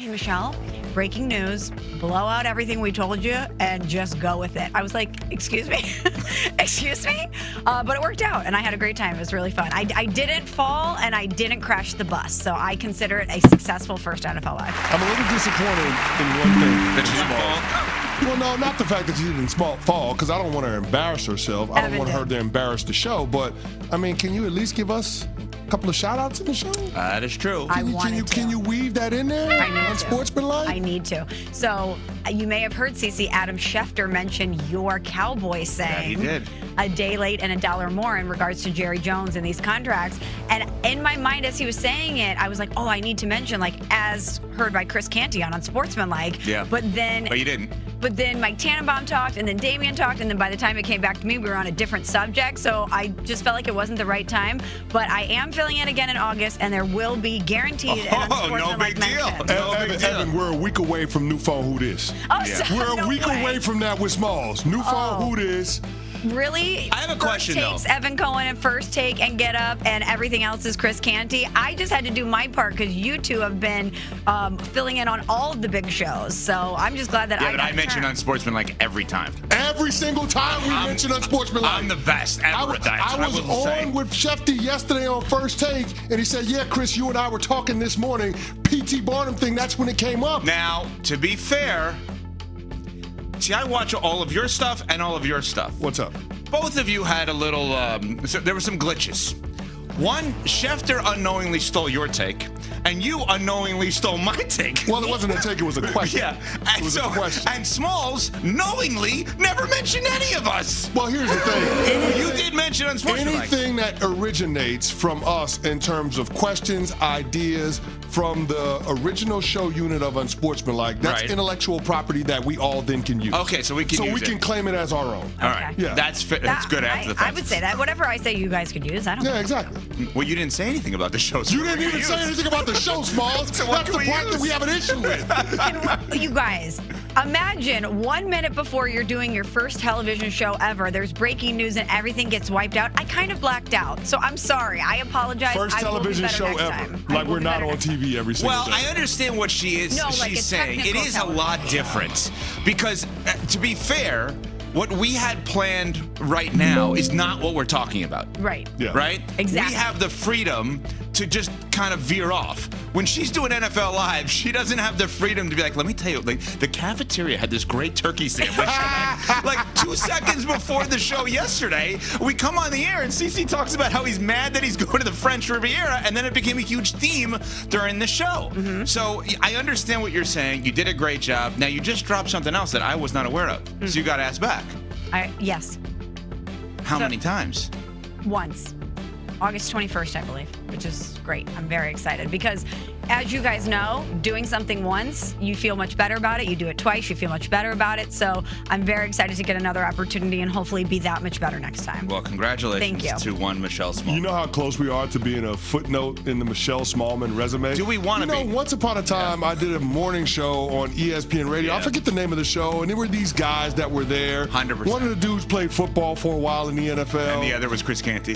hey, Michelle, breaking news, blow out everything we told you and just go with it. I was like, excuse me? Excuse me? But it worked out, and I had a great time. It was really fun. I didn't fall, and I didn't crash the bus, so I consider it a successful first NFL Live. I'm a little disappointed in one thing. That you didn't fall? Well, no, not the fact that she didn't fall, because I don't want her to embarrass herself. I don't want her to embarrass the show. But, I mean, can you at least give us a couple of shout-outs in the show? That is true. Can you weave that in there on Sportsmanlike? I need to. So, you may have heard, Cece, Adam Schefter mention your Cowboys saying he did. A day late and $1 more in regards to Jerry Jones and these contracts. And in my mind, as he was saying it, I was like, oh, I need to mention, like, as heard by Chris Canty on Sportsmanlike. Yeah. But you didn't. But then Mike Tannenbaum talked, and then Damian talked, and then by the time it came back to me, we were on a different subject. So I just felt like it wasn't the right time. But I am filling in again in August, and there will be guaranteed no big deal. Evan, we're a week away from New Phone Who Dis. Oh, so We're a week away from that with Smalls. New Phone Who Dis. Really? I have a question, though. First takes Evan Cohen and First Take and Get Up, and everything else is Chris Canty. I just had to do my part because you two have been filling in on all of the big shows. So I'm just glad that I got I mention on Sportsmanlike every time. Every single time we mention on Sportsmanlike. I'm the best ever at that. I was on with Shefty yesterday on First Take, and he said, yeah, Chris, you and I were talking this morning. P.T. Barnum thing, that's when it came up. Now, to be fair, see, I watch all of your stuff and all of your stuff. What's up? Both of you had a little, there were some glitches. One, Schefter unknowingly stole your take, and you unknowingly stole my take. Well, it wasn't a take, it was a question. Yeah, and it was a question. And Smalls knowingly never mentioned any of us. Well, here's the thing. You did mention on Sportsmanlike. Anything that originates from us in terms of questions, ideas, from the original show unit of Unsportsmanlike, that's intellectual property that we all then can use. Okay, so we can use it. So we can claim it as our own. All right. Yeah. That's good after the fact. I would say that. Whatever I say you guys could use. I don't know. Yeah, exactly. Well, you didn't say anything about the show. You didn't even say anything about the show, Smalls. So that's the part that we have an issue with. And you guys, imagine 1 minute before you're doing your first television show ever, there's breaking news and everything gets wiped out. I kind of blacked out. So I'm sorry. I apologize. First television show ever. Like we're not on TV every single day. I understand what she's saying. It is a lot different because, to be fair, what we had planned right now is not what we're talking about. Right. Yeah. Right? Exactly. We have the freedom to just kind of veer off. When she's doing NFL Live, she doesn't have the freedom to be like, let me tell you, like the cafeteria had this great turkey sandwich. like 2 seconds before the show yesterday, we come on the air and CC talks about how he's mad that he's going to the French Riviera, and then it became a huge theme during the show. Mm-hmm. So I understand what you're saying. You did a great job. Now you just dropped something else that I was not aware of. So you got asked back. Yes. How many times? Once. August 21st, I believe, which is great. I'm very excited because, as you guys know, doing something once, you feel much better about it. You do it twice, you feel much better about it. So I'm very excited to get another opportunity and hopefully be that much better next time. Well, congratulations to one Michelle Smallman. You know how close we are to being a footnote in the Michelle Smallman resume? Do we want to be? Once upon a time, I did a morning show on ESPN Radio. I forget the name of the show, and there were these guys that were there. 100%. One of the dudes played football for a while in the NFL. And the other was Chris Canty.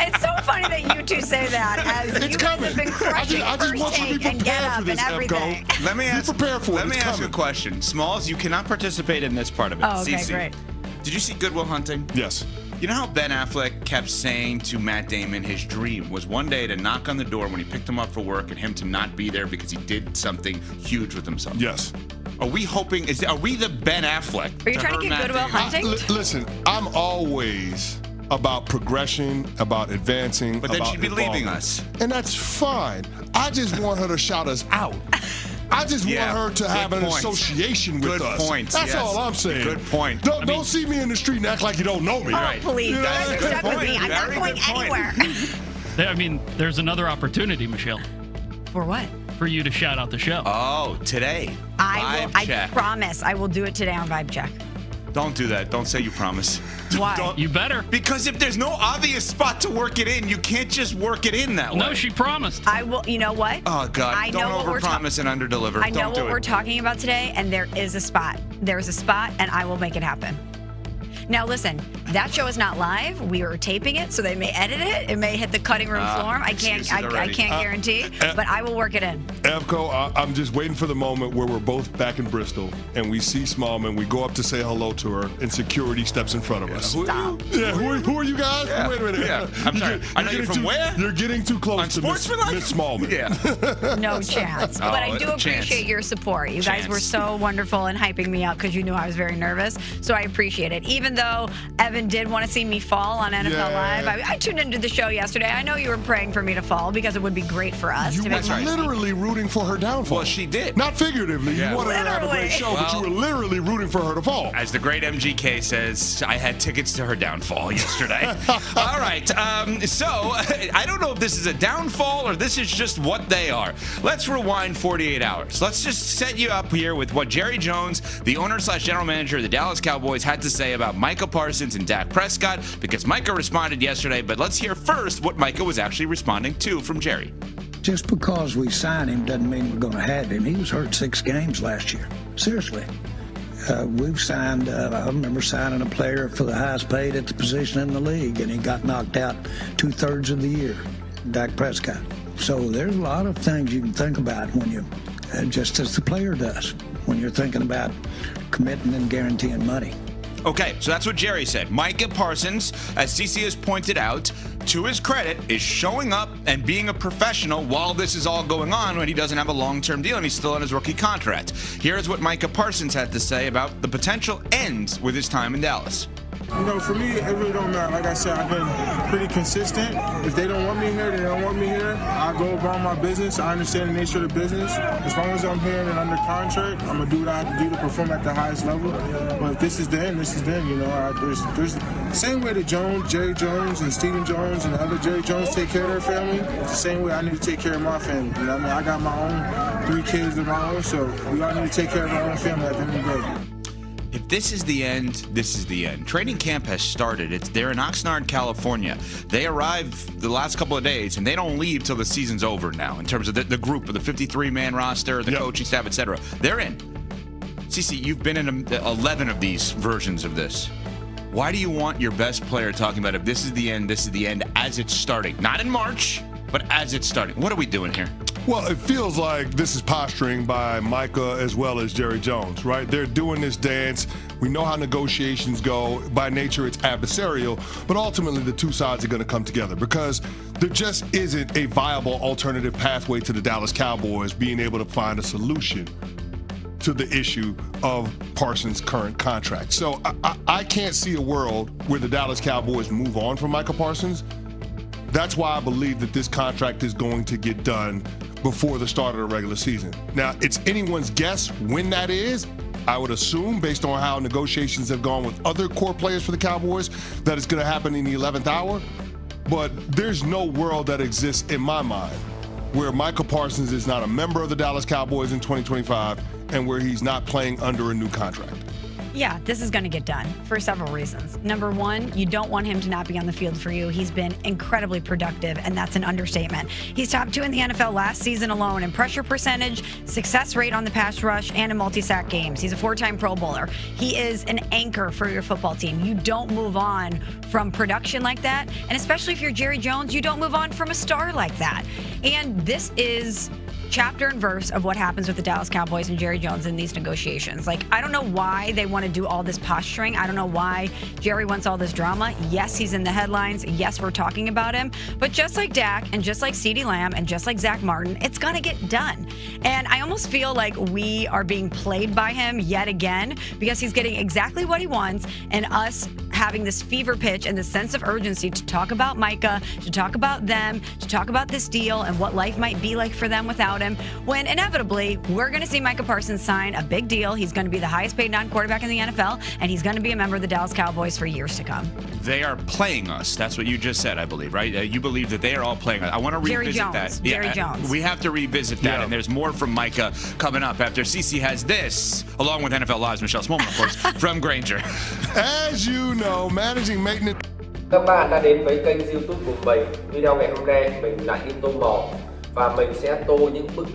It's so funny that you two say that as it's you coming. guys have been crushing I just want you to be and Get prepared Up for this, and everything. Let me ask, let me ask you a question. Smalls, you cannot participate in this part of it. Oh, okay, CeCe, great. Did you see Good Will Hunting? Yes. You know how Ben Affleck kept saying to Matt Damon his dream was one day to knock on the door when he picked him up for work and him to not be there because he did something huge with himself? Yes. Are we hoping, are we the Ben Affleck? Are you trying to get Good Will Hunting? Listen, I'm always about progression, about advancing, but then about she'd be evolving. leaving us. And that's fine. I just want her to shout us out. I just want her to have an association with us. Good point. That's all I'm saying. Good point. Don't see me in the street and act like you don't know me. Oh, please. You know? Guys are stuck with me. I'm not going anywhere. I mean, there's another opportunity, Michelle, For what? for you to shout out the show. Oh, today. I promise I will do it today on Vibe Check. Don't do that. Don't say you promise. Why? You better. Because if there's no obvious spot to work it in, you can't just work it in that way. No, she promised. I will. You know what? Oh, God. I know Don't what we're overpromise and underdeliver. I know Don't do what it. we're talking about today, and there is a spot. There's a spot, and I will make it happen. Now, listen, that show is not live. We are taping it, so they may edit it. It may hit the cutting room floor. I can't guarantee, but I will work it in. Evco, I'm just waiting for the moment where we're both back in Bristol and we see Smallman. We go up to say hello to her, and security steps in front of us. Stop. Who are you guys? Yeah. Wait a minute. Yeah. I'm sorry. I know you're from where? You're getting too close to Miss Smallman. Yeah. No chance. But I do appreciate your support. You guys were so wonderful in hyping me up because you knew I was very nervous. So I appreciate it. Even though Evan did want to see me fall on NFL Live, I tuned into the show yesterday. I know you were praying for me to fall because it would be great for us. You were literally rooting for her downfall. Well, she did. Not figuratively. You wanted her to have a great show, but you were literally rooting for her to fall. As the great MGK says, I had tickets to her downfall yesterday. All right. So I don't know if this is a downfall or this is just what they are. Let's rewind 48 hours. Let's just set you up here with what Jerry Jones, the owner/general manager of the Dallas Cowboys, had to say about Micah Parsons and Dak Prescott, because Micah responded yesterday. But let's hear first what Micah was actually responding to from Jerry. Just because we signed him doesn't mean we're going to have him. He was hurt 6 games last year. Seriously. We've signed, I remember signing a player for the highest paid at the position in the league, and he got knocked out 2/3 of the year, Dak Prescott. So there's a lot of things you can think about when you, just as the player does, when you're thinking about committing and guaranteeing money. Okay, so that's what Jerry said. Micah Parsons, as CC has pointed out, to his credit, is showing up and being a professional while this is all going on when he doesn't have a long-term deal and he's still on his rookie contract. Here's what Micah Parsons had to say about the potential end with his time in Dallas. You know, for me, it really don't matter. Like I said, I've been pretty consistent. If they don't want me here, they don't want me here. I go about my business. I understand the nature of the business. As long as I'm here and under contract, I'm going to do what I have to do to perform at the highest level. But if this is the end, this is the end. You know, there's the same way that Jerry Jones and Stephen Jones and the other Jerry Jones take care of their family. It's the same way I need to take care of my family. You know what I mean? I got my own 3 kids of my own, so we all need to take care of our own family at the end of the day. If this is the end, this is the end. Training camp has started. They're in Oxnard, California. They arrive the last couple of days, and they don't leave till the season's over now in terms of the group of the 53-man roster, the coaching staff, etc. They're in. CC, you've been in 11 of these versions of this. Why do you want your best player talking about if this is the end as it's starting? Not in March, but as it's starting. What are we doing here? Well, it feels like this is posturing by Micah as well as Jerry Jones, right? They're doing this dance. We know how negotiations go. By nature, it's adversarial, but ultimately the two sides are going to come together because there just isn't a viable alternative pathway to the Dallas Cowboys being able to find a solution to the issue of Parsons' current contract. So I can't see a world where the Dallas Cowboys move on from Micah Parsons. That's why I believe that this contract is going to get done before the start of the regular season. Now, it's anyone's guess when that is. I would assume, based on how negotiations have gone with other core players for the Cowboys, that it's going to happen in the 11th hour. But there's no world that exists in my mind where Micah Parsons is not a member of the Dallas Cowboys in 2025 and where he's not playing under a new contract. Yeah, this is going to get done for several reasons. Number one, you don't want him to not be on the field for you. He's been incredibly productive, and that's an understatement. He's top 2 in the NFL last season alone in pressure percentage, success rate on the pass rush, and in multi-sack games. He's a 4-time Pro Bowler. He is an anchor for your football team. You don't move on from production like that, and especially if you're Jerry Jones, you don't move on from a star like that. And this is chapter and verse of what happens with the Dallas Cowboys and Jerry Jones in these negotiations. Like, I don't know why they want to do all this posturing. I don't know why Jerry wants all this drama. Yes, he's in the headlines. Yes, we're talking about him. But just like Dak and just like CeeDee Lamb and just like Zach Martin, it's going to get done. And I almost feel like we are being played by him yet again because he's getting exactly what he wants, and us having this fever pitch and this sense of urgency to talk about Micah, to talk about them, to talk about this deal and what life might be like for them without him, when inevitably we're going to see Micah Parsons sign a big deal. He's going to be the highest paid non-quarterback in the NFL, and he's going to be a member of the Dallas Cowboys for years to come. They are playing us. That's what you just said, I believe, right? You believe that they are all playing us. I want to revisit that. Jerry Jones. We have to revisit that, and there's more from Micah coming up after CC has this, along with NFL Live's Michelle Smallman, of course, from Granger. As you know, managing maintenance. Các bạn đã đến với kênh YouTube của mình. Video ngày hôm nay mình lại đi tô màu và mình sẽ tô những bức